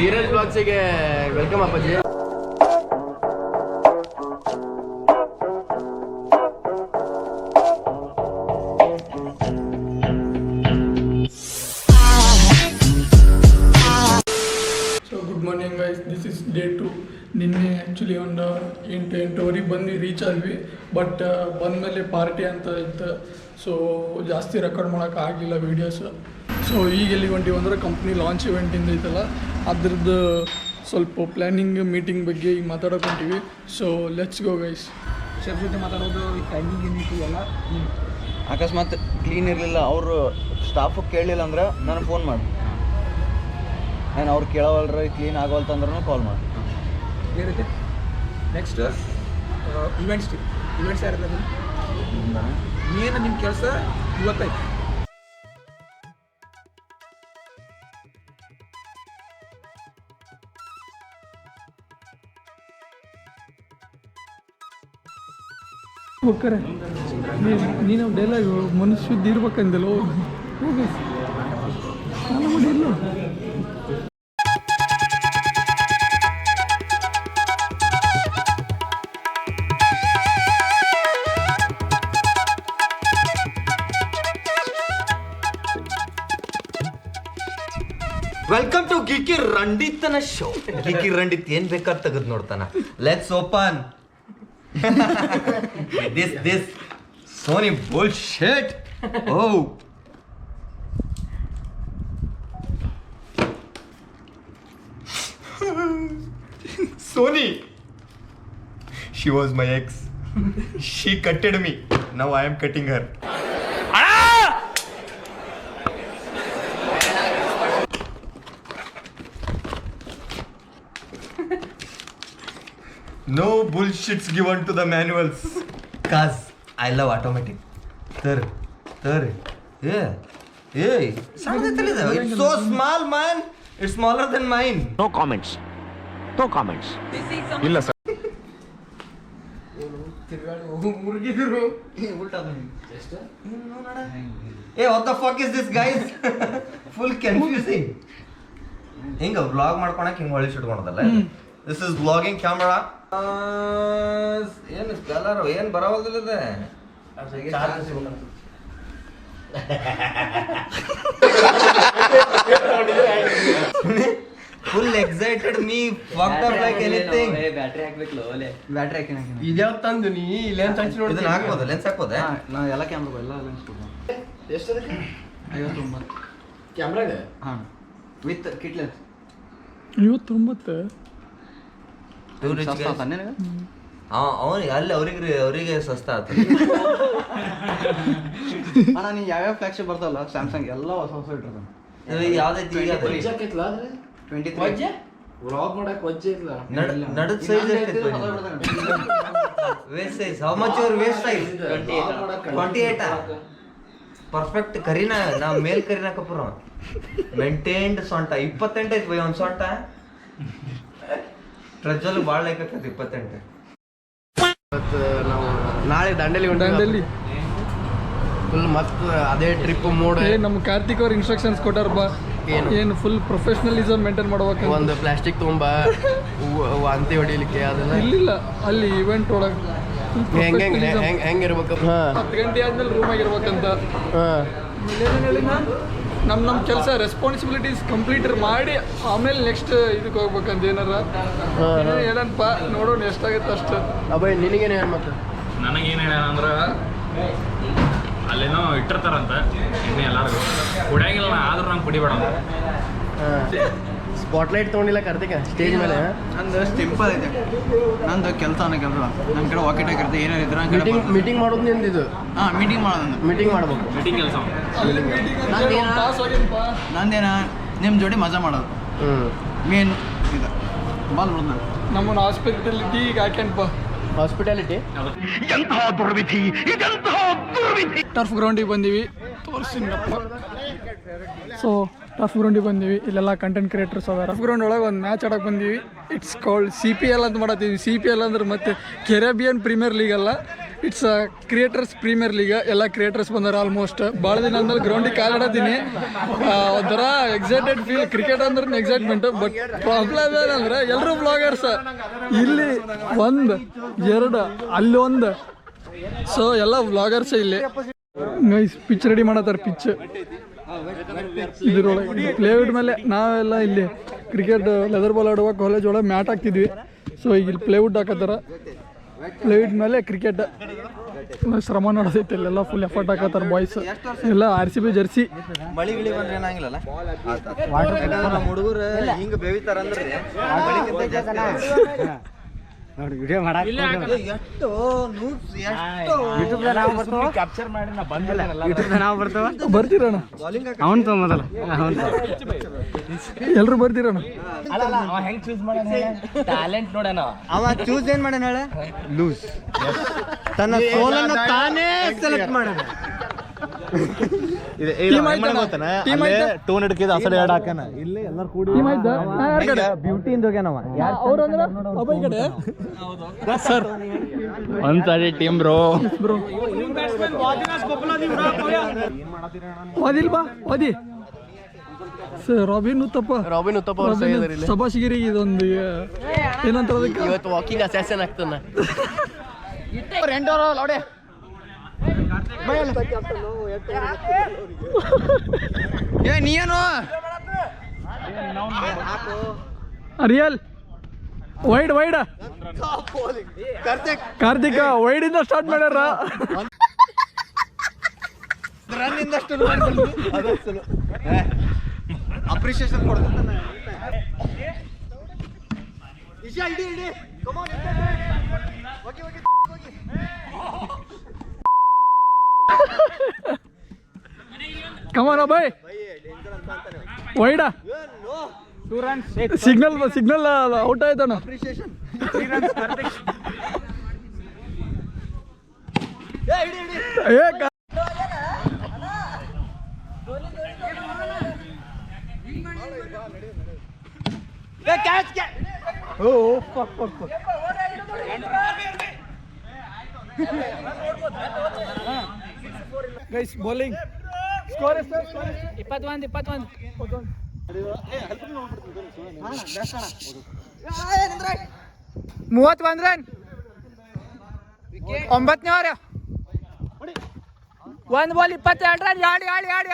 Dheeraj ಬ್ಲಾಗ್ಸಿಗೆ welcome ಅಪ್ಪಾಜಿ. Good morning guys, this is day 2. ನಿನ್ನೆ actually ಒಂದು 8-8:30 ಬಂದು ರೀಚ್ ಆದ್ವಿ. ಬಟ್ ಬಂದಮೇಲೆ ಪಾರ್ಟಿ ಅಂತ ಇತ್ತು, ಸೊ ಜಾಸ್ತಿ ರೆಕಾರ್ಡ್ ಮಾಡೋಕೆ ಆಗಲಿಲ್ಲ ವೀಡಿಯೋಸು. ಸೊ ಈಗ ಎಲ್ಲಿಗೆ ಹೊಂಟಿವಿ ಅಂದ್ರೆ ಕಂಪ್ನಿ ಲಾಂಚ್ ಇವೆಂಟಿಂದ ಐತಲ್ಲ ಅದ್ರದ್ದು ಸ್ವಲ್ಪ ಪ್ಲ್ಯಾನಿಂಗ್ ಮೀಟಿಂಗ್ ಬಗ್ಗೆ ಈಗ ಮಾತಾಡೋಕೆ ಹೊಂಟಿವಿ. So let's go guys. Chef ಜೊತೆ ಮಾತಾಡೋದು, ಈ ಟೈಮಿಂಗ್ ಏನಿತ್ತು ಎಲ್ಲ. ಅಕಸ್ಮಾತ್ ಕ್ಲೀನ್ ಇರಲಿಲ್ಲ, ಅವರು ಸ್ಟಾಫು ಕೇಳಲಿಲ್ಲ ಅಂದ್ರೆ ನನಗೆ ಫೋನ್ ಮಾಡಿ, ನಾನು ಅವ್ರು ಕೇಳೋವಲ್ರಿ ಕ್ಲೀನ್ ಆಗೋಲ್ತಂದ್ರೂ ಕಾಲ್ ಮಾಡಿ. ಏನೈತೆ ನೆಕ್ಸ್ಟ್ ಇವೆಂಟ್ಸ್ ಯಾರಿಲ್ಲ ಏನು ನಿಮ್ಮ ಕೆಲಸ ಇವತ್ತೈತೆ. ಹೋಗ್ತಾರೆ ನೀನು ಡೈಲಾಗ್ ಮನುಷ್ಯದ್ದು ಇರ್ಬೇಕಂದಲ್ಲ, ಹೋಗಿ ಸ್ನಾನ ಮಾಡಿ ಇಲ್ಲ. ವೆಲ್ಕಮ್ ಟು ಗಿಕಿ ರಂಡಿತನ ಶೋ. ಗಿಕಿ ರಂಡಿತ್ ಏನ್ ಬೇಕಾದ್ ತೆಗೆದು ನೋಡ್ತಾನ. Let's open this Sony bullshit. Oh, Sony, she was my ex. She cutted me. Now I am cutting her. No bullshits given to the manuals, cause I love automatic. Yeah. It's so small, man. It's smaller than mine. No comments. ಇಲ್ಲ sir. Hey, what the fuck is this, guys? Full confusing. ಹಿಂಗ vlog ಮಾಡ್ಕೊಳಕ್ ಹಿಂಗ ಒಳ್ಳೆ shoot ಮಾಡೋದಲ್ಲ. This is vlogging camera. ಏನು colour ಏನು ಬರವಲ್ದಿಲ್ಲ. Full excited, me fucked up like anything. Battery ಹಾಕ್ಬೇಕಲ್ಲ, ಬ್ಯಾಟ್ರಿ ಹಾಕಿ ಇದ್ಯಾವ ತಂದು ನೀ ಲೆನ್ಸ್ ಹಚ್ಚಿ ನೋಡಿ. ಇದನ್ನ ಹಾಕ್ಬೋದು, ಲೆನ್ಸ್ ಹಾಕ್ಬೋದಾ? ನಾ ಎಲ್ಲ ಕ್ಯಾಮ್ರಾ ಎಲ್ಲ ಲೆನ್ಸ್ ಕೊಡ್ತೀನಿ. ಎಷ್ಟು ಅದಕ್ಕೆ? 59 ಕ್ಯಾಮ್ರಾಗೆ. ಹಾಂ, ವಿತ್ ಕಿಟ್ ಲೆನ್ಸ್ 59. ಅವನಿಗೆ ಅಲ್ಲಿ ಅವರಿಗೆ ಸಸ್ತ ಆಯ್ತು. ಅಣ್ಣ ನೀ ಯಾವ್ಯಾವ ಫ್ಲಾಗ್ಶಿಪ್ ಬರ್ತಾವಲ್ಲ ಸ್ಯಾಮ್ಸಂಗ್ ಎಲ್ಲ ಹೊಸ ಇಟ್ಟಿರ್ತಾನೆ. ಯಾವ್ದೈತಿ ಈಗ? 23 ವ್ಲಾಗ್ ಮಾಡಕ್ ವಜ್ಜೆ ಇಲ್ಲ. ನಡದ ಸೈಜ್ ಎಷ್ಟು? Waste size. How much your waste size? 28. Perfect Kareena, ನಾವು ಮೇಲ್ ಕರೀನಾ ಕಪೂರ್ ಮೇಂಟೈನ್ಡ್ ಸೊಂಟ 28 ಐತಿ ಬೈ ಒಂದು ಸೊಂಟ. ಪ್ರಜ್ವಲ್ ಭಾಳ ಲೈಕ್ ಆಗ್ತದೆ 28. ನಾವು ನಾಳೆ ದಾಂಡೇಲಿ ಫುಲ್ ಮಸ್ತ್ ಅದೇ ಟ್ರಿಪ್ ಮೋಡ್. ನಮ್ಮ ಕಾರ್ತಿಕ್ ಅವ್ರ ಇನ್ಸ್ಟ್ರಕ್ಷನ್ಸ್ ಕೊಟ್ಟಾರ ಬಾ, ಏನು ಫುಲ್ ಪ್ರೊಫೆಷನಲಿಸಮ್ ಮೇಂಟೈನ್ ಮಾಡ್ಬೇಕು. ಒಂದು ಪ್ಲಾಸ್ಟಿಕ್ ತುಂಬ ವಾಂತಿ ಹೊಡಿಲಿಕ್ಕೆ ಅದೆಲ್ಲ ಇಲ್ಲ, ಅಲ್ಲಿ ಇವೆಂಟ್ ಒಳಗೆ ಹೆಂಗಿರ್ಬೇಕು. 10 ಗಂಟೆ ಆದ್ಮೇಲೆ ರೂಮಾಗ ಇರ್ಬೇಕಂತ. ನಮ್ಮ ಕೆಲಸ ರೆಸ್ಪಾನ್ಸಿಬಿಲಿಟೀಸ್ ಕಂಪ್ಲೀಟ್ ಮಾಡಿ ಆಮೇಲೆ ನೆಕ್ಸ್ಟ್ ಇದಕ್ಕೆ ಹೋಗ್ಬೇಕಂತ ಏನಾರ ಹೇಳನಪ್ಪ, ನೋಡೋಣ ಎಷ್ಟಾಗುತ್ತೆ ಅಷ್ಟು. ಅಬ್ಬಾಯ್ ನಿನಗೇನು ಹೇಳಿ ಮತ್ತೆ? ನನಗೇನು ಹೇಳ ಅಂದ್ರೆ ಅಲ್ಲೇನೋ ಇಟ್ಟಿರ್ತಾರಂತ ಎಣ್ಣೆ ಎಲ್ಲರಿಗೂ ಕುಡಿಯಂಗಿಲ್ಲ, ಆದ್ರೂ ನಂಗೆ ಕುಡಿಬೇಡ. ಸ್ಪಾಟ್ಲೈಟ್ ತೊಗೊಂಡಿಲ್ಲ ಕಾರ್ತಿಕ ಸ್ಟೇಜ್ ಮೇಲೆ. ನಂದು ಸಿಂಪಲ್ ಐತೆ, ನಂದು ಕೆಲಸ ನನ್ನ ಕಡೆ ವಾಕೆಟ್ ಆಗಿರುತ್ತೆ. ಏನಾರಿದ್ರೆ ಮೀಟಿಂಗ್ ಮಾಡೋದು ನಿಂದಿದ್ದು. ಹಾಂ, ಮೀಟಿಂಗ್ ಮಾಡೋದು, ಮೀಟಿಂಗ್ ಮಾಡ್ಬೇಕು. ಮೀಟಿಂಗ್ ಕೆಲಸ ನಂದೇನ ನಿಮ್ಮ ಜೋಡಿ ಮಜಾ ಮಾಡೋದು ಮೇನ್ ಇದು. ಬಾಲ್ ಬಿಡೋದು ನಮ್ಮನ್ನು ಹಾಸ್ಪಿಟಾಲಿಟಿ ಈಗ ಹಾಕ್ಯಂಡಪ್ಪ. ಹಾಸ್ಪಿಟಾಲಿಟಿ ಟರ್ಫ್ ಗ್ರೌಂಡಿಗೆ ಬಂದೀವಿ, ತೋರಿಸಿನಪ್ಪ. ಸೊ ಟಫ್ ಗ್ರೌಂಡಿಗೆ ಬಂದೀವಿ. ಇಲ್ಲೆಲ್ಲ ಕಂಟೆಂಟ್ ಕ್ರಿಯೇಟರ್ಸ್ ಅದಾರ. ಟಫ್ ಗ್ರೌಂಡ್ ಒಳಗೆ ಒಂದು ಮ್ಯಾಚ್ ಆಡೋಕೆ ಬಂದೀವಿ. ಇಟ್ಸ್ ಕಾಲ್ಡ್ CPL ಅಂತ ಮಾಡತ್ತೀವಿ. CPL ಅಂದ್ರೆ ಮತ್ತೆ ಕೆರೆಬಿಯನ್ ಪ್ರೀಮಿಯರ್ ಲೀಗ್ ಅಲ್ಲ, ಇಟ್ಸ್ ಕ್ರಿಯೇಟರ್ಸ್ ಪ್ರೀಮಿಯರ್ ಲೀಗ್. ಎಲ್ಲ ಕ್ರಿಯೇಟರ್ಸ್ ಬಂದಾರ ಆಲ್ಮೋಸ್ಟ್. ಭಾಳ ದಿನ ಅಂದ್ರೆ ಗ್ರೌಂಡಿಗೆ ಕಾಲಾಡತ್ತೀನಿ. ಒಂಥರ ಎಕ್ಸೈಟೆಡ್ ಫೀಲ್. ಕ್ರಿಕೆಟ್ ಅಂದ್ರೆ ಎಕ್ಸೈಟ್ಮೆಂಟ್. ಬಟ್ ಪ್ರಾಬ್ಲಮ್ ಏನಂದ್ರೆ ಎಲ್ಲರೂ ಬ್ಲಾಗರ್ಸ್. ಇಲ್ಲಿ 1 2 ಅಲ್ಲಿ 1. ಸೊ ಎಲ್ಲ ವ್ಲಾಗರ್ಸೇ ಇಲ್ಲಿ. ಗೈಸ್ ಪಿಚ್ ರೆಡಿ ಮಾಡತ್ತಾರ. ಪಿಚ್ ಇದ್ರೊಳಗೆ ಪ್ಲೇವುಡ್ ಮೇಲೆ ನಾವೆಲ್ಲ ಇಲ್ಲಿ ಕ್ರಿಕೆಟ್ ಲೆದರ್ ಬಾಲ್ ಆಡುವ ಕಾಲೇಜ್ ಒಳಗೆ ಮ್ಯಾಟ್ ಹಾಕ್ತಿದ್ವಿ. ಸೊ ಈಗ ಇಲ್ಲಿ ಪ್ಲೇವುಡ್ ಹಾಕತ್ತಾರ. ಪ್ಲೇವುಡ್ ಮೇಲೆ ಕ್ರಿಕೆಟ್ ಶ್ರಮ ನಡೆದೈತೆ. ಇಲ್ಲೆಲ್ಲ ಫುಲ್ ಎಫರ್ಟ್ ಹಾಕತ್ತಾರ ಬಾಯ್ಸ್ ಎಲ್ಲ. RCB jersey. ಮಳಿ ಗಿಳಿ ಬಂದ್ರೆ ಏನಾಗಿಲ್ಲಲ್ಲ ಹುಡುಗರು ಹಿಂಗೆ ಬೇವಿತಾರ ಅಂದ್ರೆ ನೋಡಿ ವಿಡಿಯೋ ಮಾಡಕ್ಕೆ ಎಷ್ಟು ಕ್ಯಾಪ್ಚರ್ ಮಾಡಿ ನಾ ಬಂದಿಲ್ಲ ಯೂಟ್ಯೂಬ್ ನಾವು ಬರ್ತಾವ ಬರ್ತೀರಣ್ಣ? ಅವನು ತೊಗೊಂಬದಲ್ಲ ಎಲ್ರು ಬರ್ತೀರಣ್ಣ? ಅವ ಹೆಂಗ್ ಚೂಸ್ ಮಾಡ್ಯಾನ ಟ್ಯಾಲೆಂಟ್ ನೋಡ್ಯಾನ ಅವ ಚೂಸ್ ಏನ್ ಮಾಡ್ಯಾನ ಹೇಳ? ಲೂಸ್. ತನ್ನ ಸೋಲನ್ನು ತಾನೇ ಸೆಲೆಕ್ಟ್ ಮಾಡ್ಯಾನ. ಟೂನ್ ಹಿಡ್ಕಿದ ಅಸಲು ಎರಡು ಹಾಕನ ಇಲ್ಲಿ ಎಲ್ಲರೂ ಕೂಡಿ ಬ್ಯೂಟಿಯಿಂದ ಹೋಗ್ಯಾನವ. ಅವ್ರಂದ್ರ ಅಭಯ್ ಕಡೆ ಸರ್ ಒಂದ್ಸರಿ ಟೀಮ್ ಬ್ರೋ ಓದಿಲ್ ಬಾ ಓದಿ ಸರ್. ರಾಬಿನ್ ಉತ್ತಪ್ಪ ಸಭಾಶಿಗಿರಿ ಇದೊಂದು ಏನಂತ ಇವತ್ತು ವಾಕಿಂಗ್ ಅಸೆಷನ್ ಆಗ್ತಾನ. ನೀನು ರಿಯಲ್ ವೈಡ್ ಕಾರ್ತಿಕ ವೈಡ್ ಇಂದ ಸ್ಟಾರ್ಟ್ ಮಾಡ್ಯಾರ. ಅಪ್ರಿಸಿಯೇಷನ್ ಕೊಡ್ತಾನೆ. ಕಮಾನ್ ಅಭಯ್ ವೈಡಾ ಸಿಗ್ನಲ್ ಔಟ್ ಆಯ್ತಣ್ಣ. Guys bowling score 21 31 run. 9ನೇ ಓವರ್ 1 ಬಾಲ್ 22 ರನ್. ಆಡಿ ನಾಟ್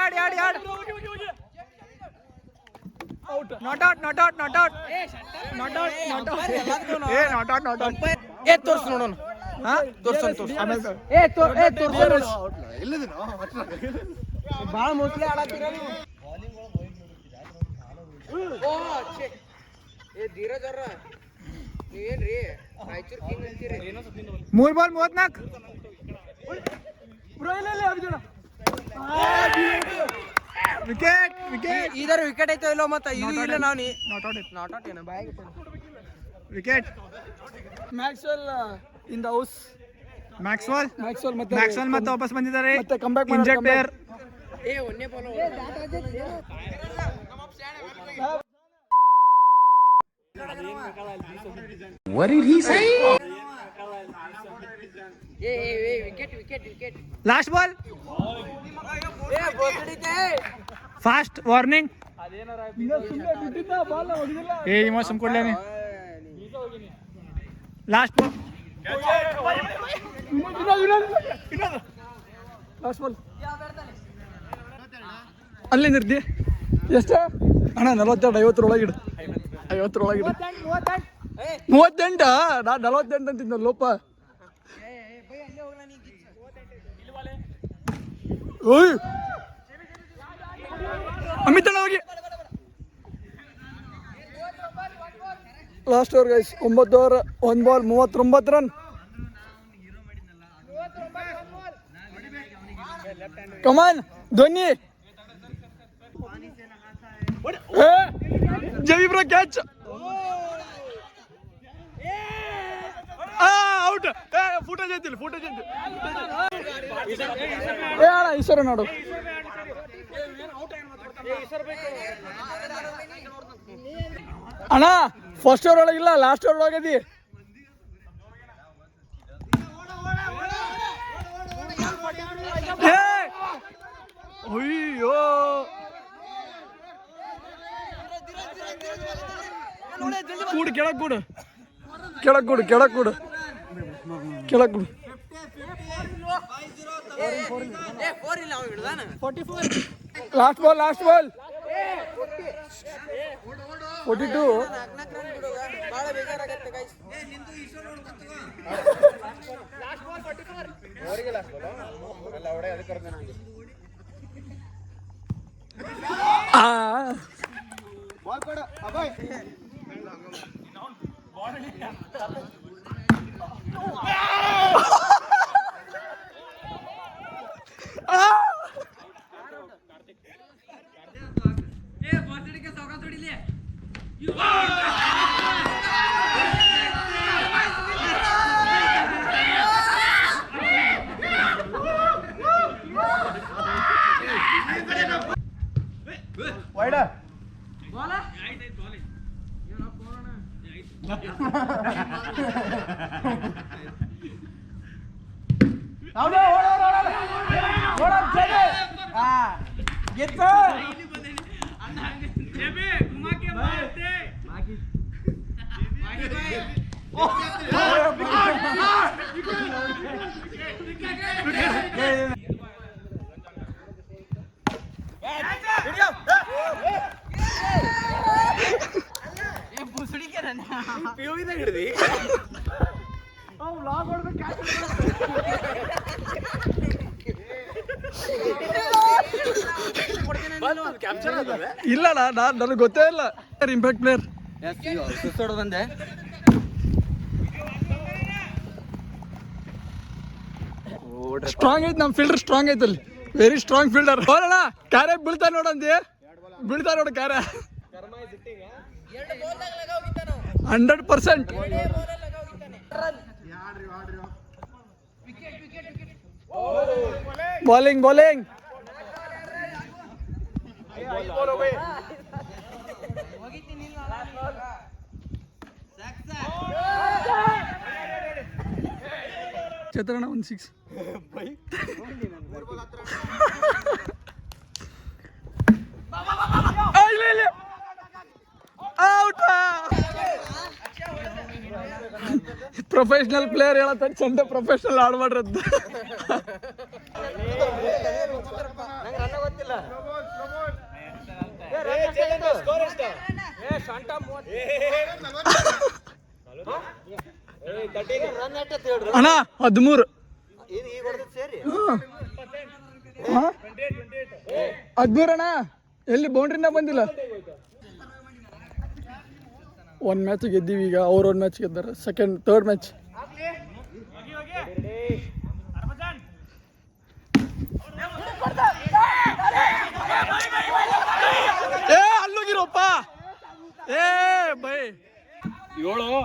ಔಟ್. ಏ ತೋರ್ಸ್ ನೋಡೋಣ. ಭಾಳ ಮೋಸ್ಟ್ಲಿ ಆಡತ್ತೀರ ನೀವು. ಧೀರಜ್ ಅವ್ರ ನೀವೇನ್ರಿ ರಾಯಚೂರ್ ಕಿಂಗ್ ಅಂತೀರಿ? 3 ಬಾಲ್ 34. ವಿಕೆಟ್ ಇದರ ವಿಕೆಟ್ ಐತೋ ಇಲ್ಲೋ ಮತ್ತೆ ಇದು ಇಲ್ಲ ನಾವು ನಾಟ್ ಔಟ್ ಏನೋ ಬಾಯ್ wicket. Maxwell in the house. Maxwell ಮತ್ತೆ ವಾಪಸ್ ಬಂದಿದ್ದಾರೆ. ಮತ್ತೆ ಕಮ್ಬ್ಯಾಕ್ ಇಂಜೆಕ್ಟ್ ಪ್ಲೇಯರ್. ಏ ಒಂದೇ ball What did he say? ಏ wicket last ball. Fast warning. Emotion ಕೊಡ್ಲೇನೆ. Last ball. ಲಾಸ್ಟ್ ಬಾಲ್ ಅಲ್ಲಿ ನಿರ್ದಿ ಎಷ್ಟು ಅಣ್ಣ? 42 50 50 38. ನಾನು 48 ಅಂತಿದ್ದ ಲೋಪ. ಓಯ್ ಅಮಿತಣ್ಣ ಹೋಗಿ. Last over guys 9 over 1 ball 39 run. Come on Dhoni. ಜವೀಬ್ರ ಕ್ಯಾಚ್. ಔಟ್. ಫುಟೇಜ್ ಐತಿಲ್ಲ ಅಣ್ಣ ಈಶ್ವರ ನೋಡು. ಅಣ್ಣ ಫಸ್ಟ್ ಓವರ್ ಒಳಗಿಲ್ಲ, ಲಾಸ್ಟ್ ಓವರ್ ಒಳಗದಿ. ಅಯ್ಯೋ ಕೂಡು ಕೆಳಗೆ ಕೂಡು, ಕೆಳಗೆ ಕೂಡು, ಕೆಳಗೆ ಕೂಡು, ಕೆಳಗೆ ಕೂಡು. Last ball, last ball. 42. ಭಾಳ ಬೇಜಾರಾಗತ್ತೆ ಗೈಸ್. ಇಲ್ಲಣ್ಣ, ನನಗೆ ಗೊತ್ತೇ ಇಲ್ಲ. ಇಂಪ್ಯಾಕ್ಟ್ ಪ್ಲೇಯರ್ ಬಂದೆ. ಸ್ಟ್ರಾಂಗ್ ಐತಿ ನಮ್ಮ ಫೀಲ್ಡರ್, ಸ್ಟ್ರಾಂಗ್ ಐತಿ ಅಲ್ಲಿ, ವೆರಿ ಸ್ಟ್ರಾಂಗ್ ಫೀಲ್ಡರ್. ಹೋಗೋಣ, ಕಾರ್ಯ ಬೀಳ್ತಾ ನೋಡಂದಿ, ಬೀಳ್ತಾ ನೋಡು ಕಾರ್ಯ 100%. ಬೌಲಿಂಗ್ ಬೌಲಿಂಗ್ ಚೇತನ ಒಂದು 6. ಪ್ರೊಫೆಷನಲ್ ಪ್ಲೇಯರ್ ಹೇಳತ್ತ ಚಂದ, ಪ್ರೊಫೆಷನಲ್ ಆಡ್ಮಾಡ್ರದ್ದು. ಅಣ್ಣ 13. 13 ಅಣ್ಣ, ಎಲ್ಲಿ ಬೌಂಡ್ರಿನ ಬಂದಿಲ್ಲ. ಒಂದು ಮ್ಯಾಚ್ ಗೆದ್ದೀವಿ ಈಗ, ಅವ್ರು ಒಂದು ಮ್ಯಾಚ್ ಗೆದ್ದಾರೆ. Third match. ಏ ಅಲ್ಲೋಗಿರೋಪ್ಪ, ಏ ಬೈ 7.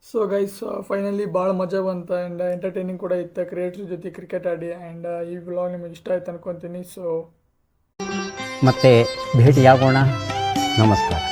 ಸೊ ಗೈಸ್, ಫೈನಲಿ ಭಾಳ ಮಜಾ ಬಂತು ಆ್ಯಂಡ್ ಎಂಟರ್ಟೈನಿಂಗ್ ಕೂಡ ಇತ್ತು. ಕ್ರಿಯೇಟರ್ ಜೊತೆ ಕ್ರಿಕೆಟ್ ಆಡಿ. ಆ್ಯಂಡ್ ಈ ವ್ಲಾಗ್ ನಿಮಗೆ ಇಷ್ಟ ಆಯ್ತು ಅನ್ಕೊತೀನಿ. ಸೊ ಮತ್ತೆ ಭೇಟಿಯಾಗೋಣ. ನಮಸ್ಕಾರ.